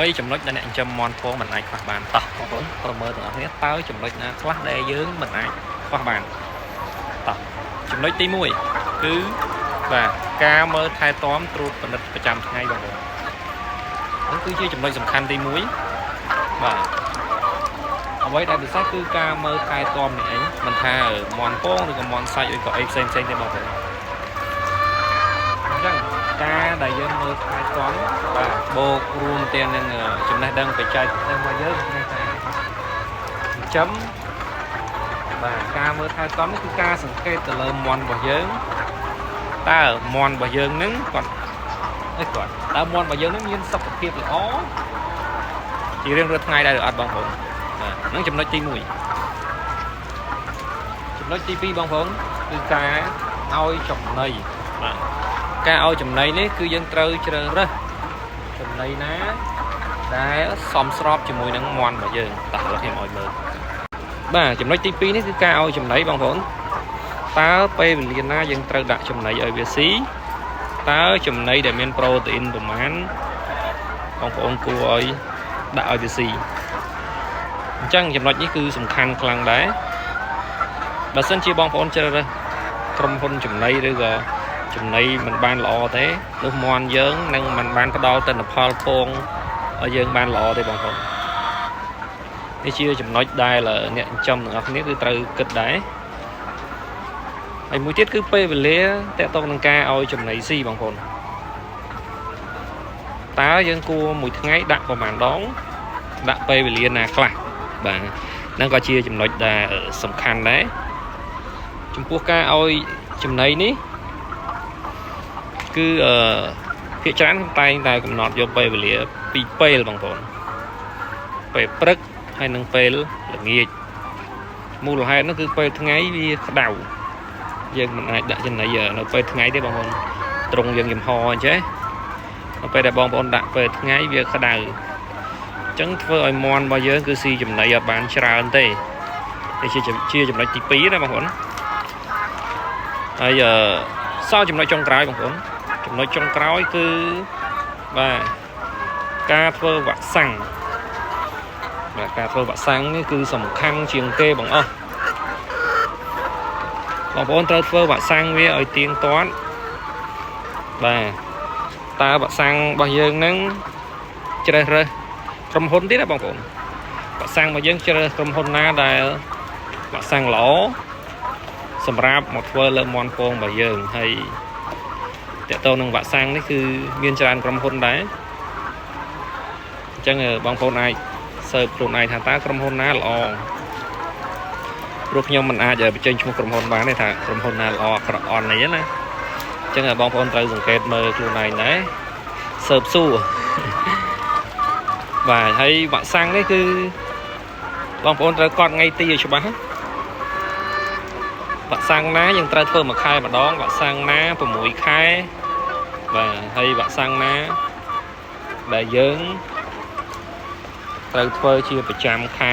Bâyចំណុចដែលអ្នកចំមន់ពងមិនអាចខ្វះបានតោះបងប្អូនប្រមើលទាំងអស់គ្នាតើចំណុចណាខ្លះដែលយើងមិនអាចខ្វះបានតោះចំណុចទី1គឺបាទការមើលថែទាំត្រួតពិនិត្យប្រចាំថ្ងៃបងប្អូននោះគឺជាចំណុចសំខាន់ទី1បាទអ្វីដែលពិសេសគឺការមើលថែទាំនេះឯងមិនថាមន់ពងឬក៏មន់សាច់ឬក៏អីផ្សេងៗទេបងប្អូនអញ្ចឹងការដែលយើងមើលថែទាំបាទបូករួមទាំងនឹងចំណេះដឹងបច្ចេកទេសរបស់យើងក្នុងការចិញ្ចឹមបាទការមើលថែទាំនេះគឺការសង្កេតទៅលើមន់របស់យើងតើមន់របស់យើងនឹងគាត់តើមន់របស់យើងនឹងមានសុខភាពល្អជារៀងរាល់ថ្ងៃដែរឬអត់បងប្អូនបាទហ្នឹងចំណុចទី1ចំណុចទី2បងប្អូនគឺការឲ្យចំណីបាទការឲ្យចំណីនេះគឺយើងត្រូវជ្រើសរើសចំណីណាដែលសមស្របជាមួយនឹងមន់របស់យើងតោះខ្ញុំឲ្យមើលបាទចំណុចទី2នេះគឺការឲ្យចំណីបងប្អូនតើពេលវេលាណាយើងត្រូវដាក់ចំណីឲ្យវាស៊ីតើចំណីដែលមានប្រូតេអ៊ីនប្រមាណបងប្អូនគួរឲ្យដាក់ឲ្យវាស៊ីអញ្ចឹងចំណុចនេះគឺសំខាន់ខ្លាំងដែរបើសិនជាបងប្អូនជ្រើសរើសក្រុមហ៊ុនចំណីឬក៏ចំណីមិនបានល្អទេនោះមន់យើងនឹងមិនបានផ្ដល់ទិន្នផលពងឲ្យយើងបានល្អទេបងប្អូននេះជាចំណុចដែលអ្នកចិញ្ចឹមទាំងអស់គ្នាគឺត្រូវគិតដែរហើយមួយទៀតគឺពេលវេលាតកតងនឹងការឲ្យចំណីស៊ីបងប្អូនតើយើងគួរមួយថ្ងៃដាក់ប្រហែលដងដាក់ពេលវេលាណាខ្លះបាទហ្នឹងក៏ជាចំណុចដែលសំខាន់ដែរចំពោះការឲ្យចំណីនេះគឺភាគច្រើនតែងតែកំណត់យកពេលវេលាពីរពេលបងប្អូនពេលព្រឹកហើយនិងពេលល្ងាចមូលហេតុនោះគឺពេលថ្ងៃវាក្តៅយើងមិនអាចដាក់ចំណីនៅពេលថ្ងៃទេបងប្អូនត្រង់យើងចំហអញ្ចឹងនៅពេលដែលបងប្អូនដាក់ពេលថ្ងៃវាក្តៅអញ្ចឹងធ្វើឲ្យមន់របស់យើងគឺស៊ីចំណីអត់បានច្រើនទេនេះជាចំណុចទី2ណាបងប្អូនហើយសល់ចំណុចចុងក្រោយបងប្អូនចំណុចចុងក្រោយគឺបាទការធ្វើវ៉ាក់សាំងបាទការធ្វើវ៉ាក់សាំងនេះគឺសំខាន់ជាងគេបងប្អូនត្រូវធ្វើវ៉ាក់សាំងវាឲ្យទៀងទាត់បាទតើវ៉ាក់សាំងរបស់យើងនឹងជ្រើសរើសក្រុមហ៊ុនទៀតណាបងប្អូនវ៉ាក់សាំងរបស់យើងជ្រើសរើសក្រុមហ៊ុនណាដែលវ៉ាក់សាំងល្អសម្រាប់មកធ្វើលើមន់ពងរបស់យើងហើយតកតនឹងវ៉ាក់សាំងនេះគឺមានច្រើនក្រុមហ៊ុនដែរអញ្ចឹងបងប្អូនអាចសើបខ្លួនឯងថាតើក្រុមហ៊ុនណាល្អព្រោះខ្ញុំមិនអាចបញ្ចេញឈ្មោះក្រុមហ៊ុនបានទេថាក្រុមហ៊ុនណាល្អអាក្រក់អន់នេះណាអញ្ចឹងបងប្អូនត្រូវសង្កេតមើលខ្លួនឯងដែរសើបសួរបាទហើយវ៉ាក់សាំងនេះគឺបងប្អូនត្រូវកត់ថ្ងៃទីឲ្យច្បាស់វ៉ាក់សាំងណាយើងត្រូវធ្វើមួយខែម្ដងវ៉ាក់សាំងណា6ខែបាទហើយវ៉ាក់សាំងណាដែលយើងត្រូវធ្វើជាប្រចាំខែ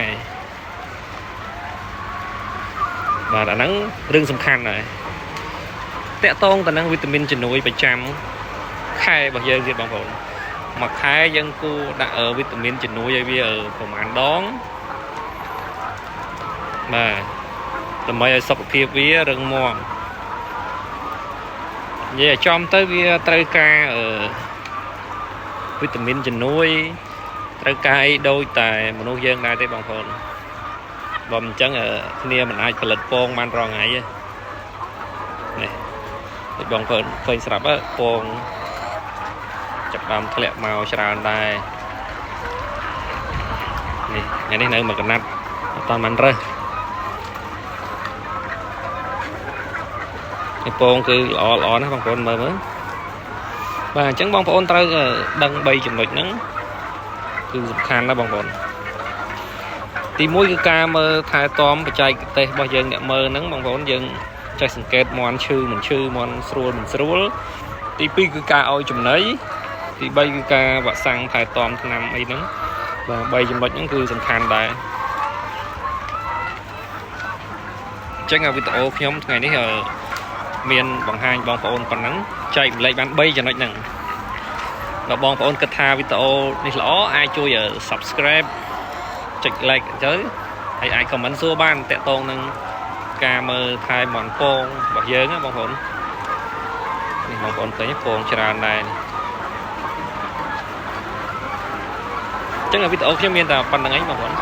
បាទអាហ្នឹងរឿងសំខាន់ដែរតកតងទៅនឹងវីតាមីនជំនួយប្រចាំខែរបស់យើងទៀតបងប្អូនមួយខែយើងគួរដាក់វីតាមីនជំនួយឲ្យវាប្រហែលដងបាទដើម្បីឲ្យសុខភាពវារឹងមាំនិយាយឲ្យចំទៅវាត្រូវការវីតាមីនជំនួយត្រូវការអីដូចតែមនុស្សយើងដែរទេបងប្អូនបើមិនអញ្ចឹងគ្នាមិនអាចផលិតពងបានរាល់ថ្ងៃទេនេះដូចបងប្អូនឃើញស្រាប់ពងចាប់ដើមធ្លាក់មកច្រើនដែរនេះថ្ងៃនេះនៅមួយកណាត់អត់បានរើសពងគឺល្អណាស់បងប្អូនមើលបាទអញ្ចឹងបងប្អូនត្រូវដឹង3ចំណុចហ្នឹងគឺសំខាន់ណាស់បងប្អូនទី1គឺការមើលថែទាំបច្ចេកទេសរបស់យើងអ្នកមើលហ្នឹងបងប្អូនយើងចេះសង្កេតមន់ឈឺមិនឈឺមន់ស្រួលមិនស្រួលទី2គឺការឲ្យចំណីទី3គឺការវ៉ាក់សាំងថែទាំថ្នាំអីហ្នឹងបាទ3ចំណុចហ្នឹងគឺសំខាន់ដែរអញ្ចឹងវីដេអូខ្ញុំថ្ងៃនេះមានបង្ហាញបងប្អូនប៉ុណ្ណឹងចែកម្លែកបាន3ចំណុចហ្នឹង បើបងប្អូនគិតថាវីដេអូនេះល្អអាចជួយ subscribe ចុច like ទៅហើយអាច comment សួរបានតាក់ទងនឹងការមើលថែមន់ពងរបស់យើងណាបងប្អូននេះបងប្អូនឃើញពងច្រើនដែរនេះអញ្ចឹងវីដេអូខ្ញុំមានតែប៉ុណ្្នឹងឯងបងប្អូន